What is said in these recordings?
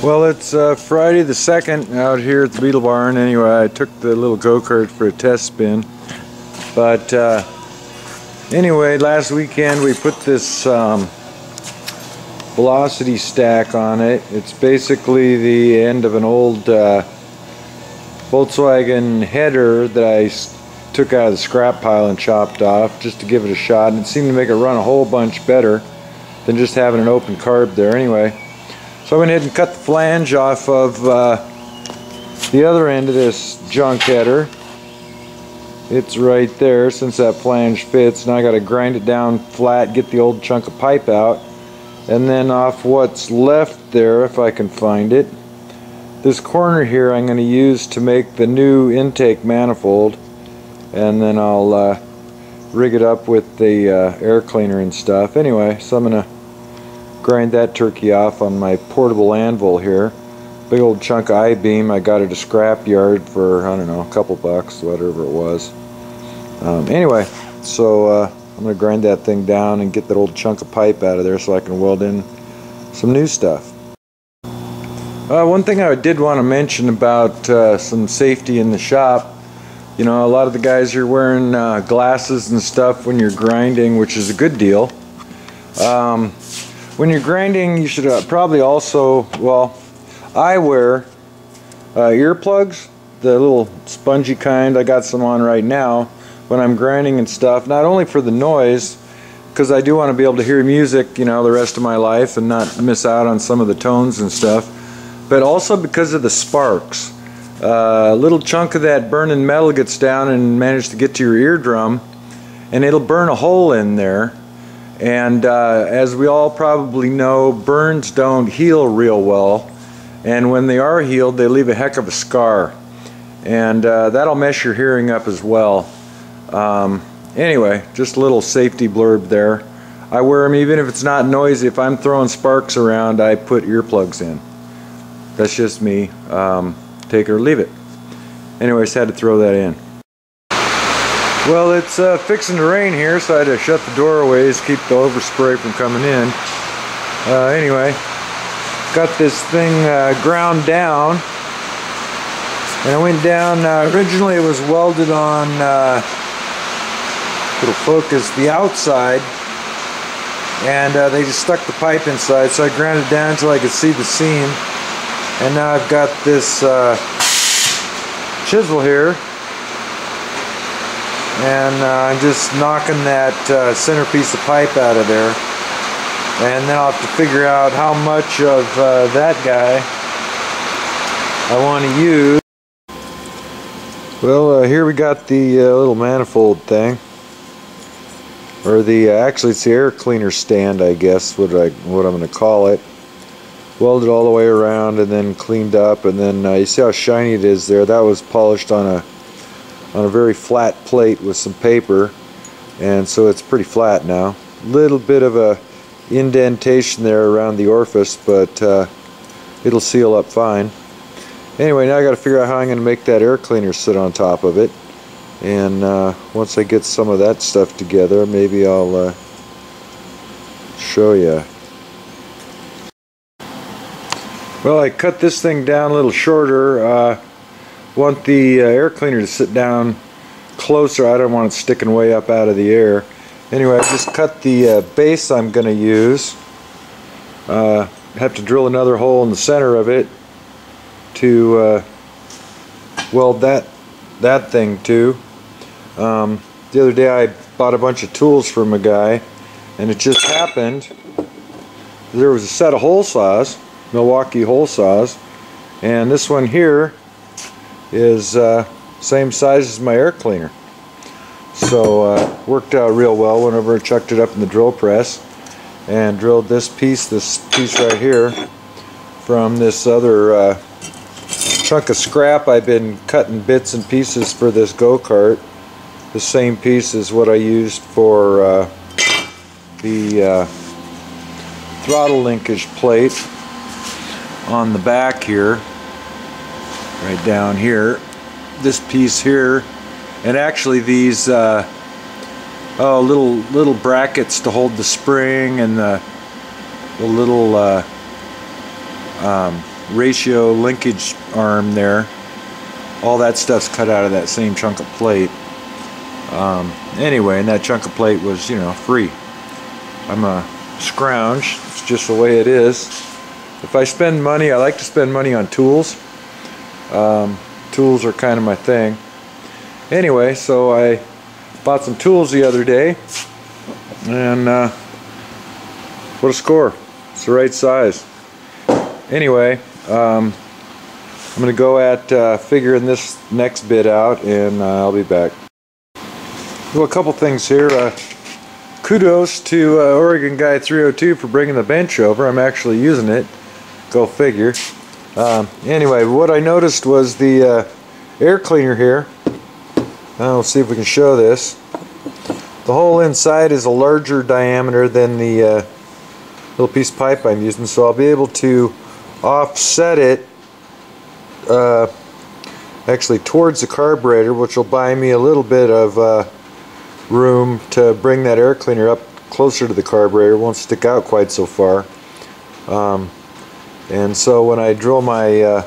Well, it's Friday the 2nd out here at the Beetle Barn. Anyway, I took the little go-kart for a test spin. But anyway, last weekend we put this velocity stack on it. It's basically the end of an old Volkswagen header that I took out of the scrap pile and chopped off just to give it a shot, and it seemed to make it run a whole bunch better than just having an open carb there. Anyway, so I went ahead and cut the flange off of the other end of this junk header. It's right there. Since that flange fits, now I got to grind it down flat, get the old chunk of pipe out, and then off what's left there, if I can find it, this corner here I'm going to use to make the new intake manifold, and then I'll rig it up with the air cleaner and stuff. Anyway, so I'm going to grind that turkey off on my portable anvil here. Big old chunk of I-beam. I got it at a scrap yard for, I don't know, a couple bucks, whatever it was. Anyway, so I'm going to grind that thing down and get that old chunk of pipe out of there so I can weld in some new stuff. One thing I did want to mention about some safety in the shop. You know, a lot of the guys are wearing glasses and stuff when you're grinding, which is a good deal. When you're grinding, you should probably also, well, I wear earplugs, the little spongy kind. I got some on right now when I'm grinding and stuff, not only for the noise, because I do want to be able to hear music, you know, the rest of my life and not miss out on some of the tones and stuff, but also because of the sparks. A little chunk of that burning metal gets down and manages to get to your eardrum, and it'll burn a hole in there. And as we all probably know, burns don't heal real well, and when they are healed, they leave a heck of a scar, and that'll mess your hearing up as well. Anyway, just a little safety blurb there. I wear them even if it's not noisy. If I'm throwing sparks around, I put earplugs in. That's just me. Take it or leave it. Anyways, had to throw that in. Well, it's fixing to rain here, so I had to shut the doorways, keep the overspray from coming in. Anyway, got this thing ground down, and I went down. Originally, it was welded on. It'll focus the outside, and they just stuck the pipe inside. So I ground it down until I could see the seam, and now I've got this chisel here. And I'm just knocking that centerpiece of pipe out of there, and then I'll have to figure out how much of that guy I want to use. Well, here we got the little manifold thing, or the actually it's the air cleaner stand, I guess what I'm going to call it. Welded all the way around and then cleaned up, and then you see how shiny it is there. That was polished on a very flat plate with some paper, and so it's pretty flat now. Little bit of a indentation there around the orifice, but it'll seal up fine. Anyway, now I got to figure out how I'm going to make that air cleaner sit on top of it, and once I get some of that stuff together, maybe I'll show you. Well, I cut this thing down a little shorter. Want the air cleaner to sit down closer. I don't want it sticking way up out of the air. Anyway, I just cut the base I'm going to use. Have to drill another hole in the center of it to weld that thing to. The other day I bought a bunch of tools from a guy, and it just happened there was a set of hole saws, Milwaukee hole saws, and this one here is same size as my air cleaner, so worked out real well. Went over and chucked it up in the drill press and drilled this piece right here from this other chunk of scrap I've been cutting bits and pieces for this go-kart. The same piece is what I used for the throttle linkage plate on the back here. Right down here, this piece here, and actually these little brackets to hold the spring and the little ratio linkage arm there. All that stuff's cut out of that same chunk of plate. Anyway, and that chunk of plate was, you know, free. I'm a scrounge. It's just the way it is. If I spend money, I like to spend money on tools. Tools are kind of my thing. Anyway, so I bought some tools the other day, and what a score. It's the right size. Anyway, I'm going to go at figuring this next bit out, and I'll be back. Well, a couple things here. Kudos to Oregon Guy 302 for bringing the bench over. I'm actually using it. Go figure. Anyway, what I noticed was the air cleaner here. We'll see if we can show this. The hole inside is a larger diameter than the little piece of pipe I'm using, so I'll be able to offset it actually towards the carburetor, which will buy me a little bit of room to bring that air cleaner up closer to the carburetor. It won't stick out quite so far. And so when I drill my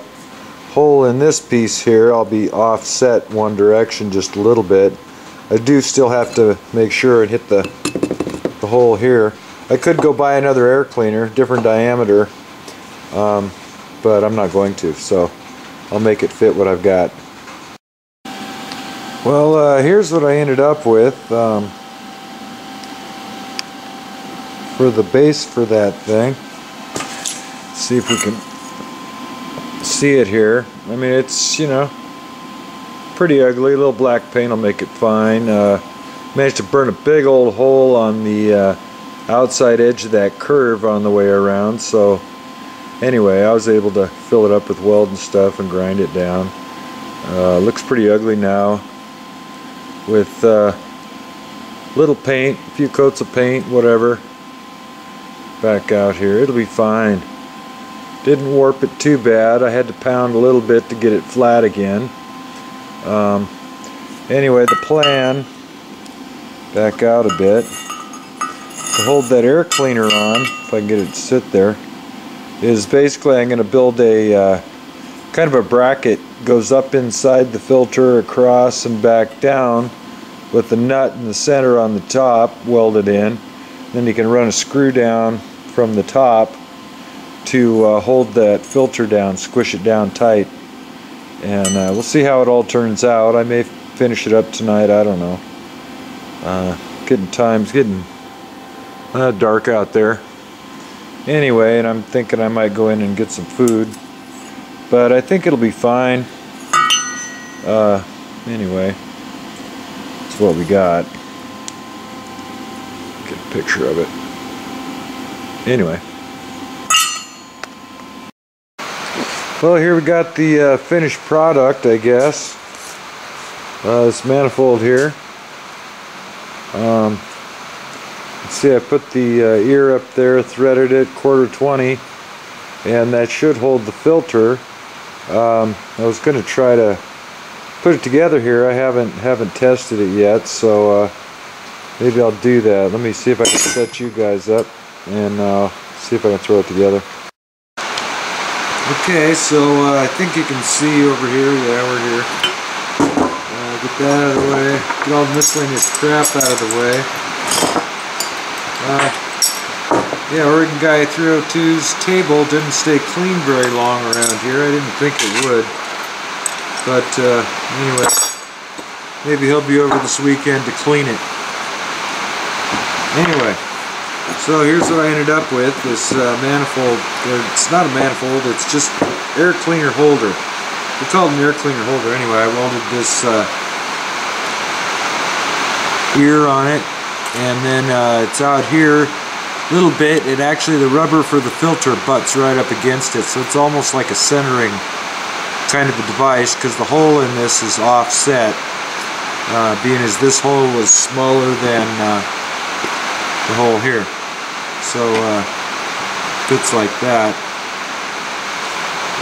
hole in this piece here, I'll be offset one direction just a little bit. I do still have to make sure and hit the hole here. I could go buy another air cleaner, different diameter, but I'm not going to, so I'll make it fit what I've got. Well, here's what I ended up with for the base for that thing. Let's see if we can see it here. I mean, it's, you know, pretty ugly. A little black paint will make it fine. Managed to burn a big old hole on the outside edge of that curve on the way around, so anyway, I was able to fill it up with weld and stuff and grind it down. Looks pretty ugly now with little paint, a few coats of paint, whatever, back out here. It'll be fine. Didn't warp it too bad. I had to pound a little bit to get it flat again. Anyway, the plan, back out a bit, to hold that air cleaner on, if I can get it to sit there, is basically I'm going to build a kind of a bracket, goes up inside the filter, across and back down, with the nut in the center on the top welded in. Then you can run a screw down from the top to hold that filter down, squish it down tight, and we'll see how it all turns out. I may finish it up tonight, I don't know. Getting dark out there. Anyway, and I'm thinking I might go in and get some food, but I think it'll be fine. Anyway, that's what we got. Get a picture of it. Anyway, well, here we got the finished product, I guess. This manifold here. Let's see, I put the ear up there, threaded it, 1/4 20, and that should hold the filter. I was going to try to put it together here. I haven't tested it yet, so maybe I'll do that. Let me see if I can set you guys up and see if I can throw it together. Okay, so I think you can see over here. Yeah, we're here. Get that out of the way. Get all the miscellaneous crap out of the way. Yeah, Oregon Guy 302's table didn't stay clean very long around here. I didn't think it would. But anyway, maybe he'll be over this weekend to clean it. Anyway, so here's what I ended up with. This manifold. It's not a manifold, it's just air cleaner holder. We call it an air cleaner holder. Anyway, I welded this ear on it, and then it's out here a little bit. It actually, the rubber for the filter butts right up against it, so it's almost like a centering kind of a device, because the hole in this is offset, being as this hole was smaller than the hole here, so fits like that,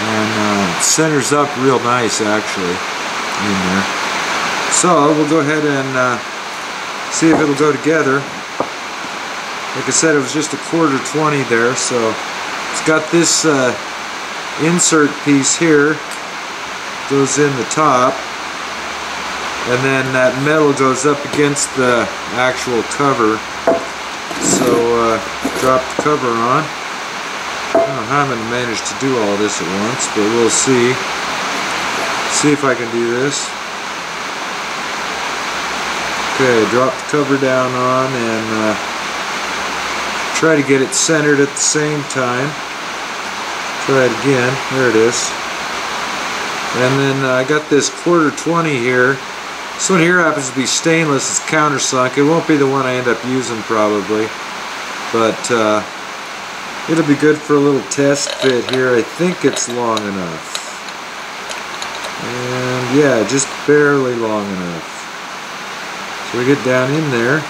and it centers up real nice actually in there. So we'll go ahead and see if it'll go together. Like I said, it was just 1/4 20 there, so it's got this insert piece here goes in the top, and then that metal goes up against the actual cover. So drop the cover on. I don't know how I'm going to manage to do all this at once, but we'll see. See if I can do this. Okay, drop the cover down on and try to get it centered at the same time. Try it again. There it is. And then I got this 1/4 here. This one here happens to be stainless. It's countersunk. It won't be the one I end up using probably, but it'll be good for a little test fit here. I think it's long enough. And yeah, just barely long enough. So we get down in there,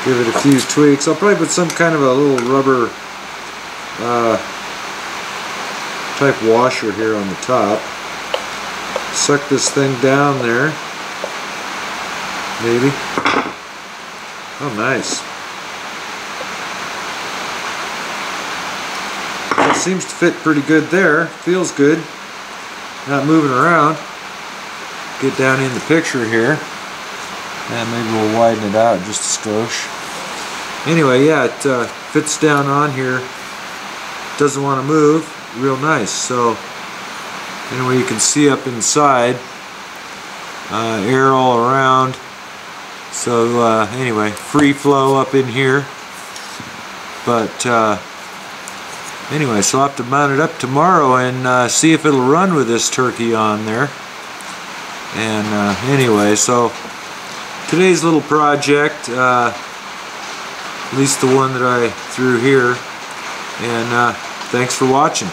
give it a few tweaks. I'll probably put some kind of a little rubber type washer here on the top. Suck this thing down there. Maybe. Oh, nice. It seems to fit pretty good there. Feels good. Not moving around. Get down in the picture here, and maybe we'll widen it out just a skosh. Anyway, yeah, it fits down on here. Doesn't want to move. Real nice. So anyway, you can see up inside, air all around. So anyway, free flow up in here. But anyway, so I'll have to mount it up tomorrow and see if it'll run with this turkey on there. And anyway, so today's little project, at least the one that I threw here, and thanks for watching.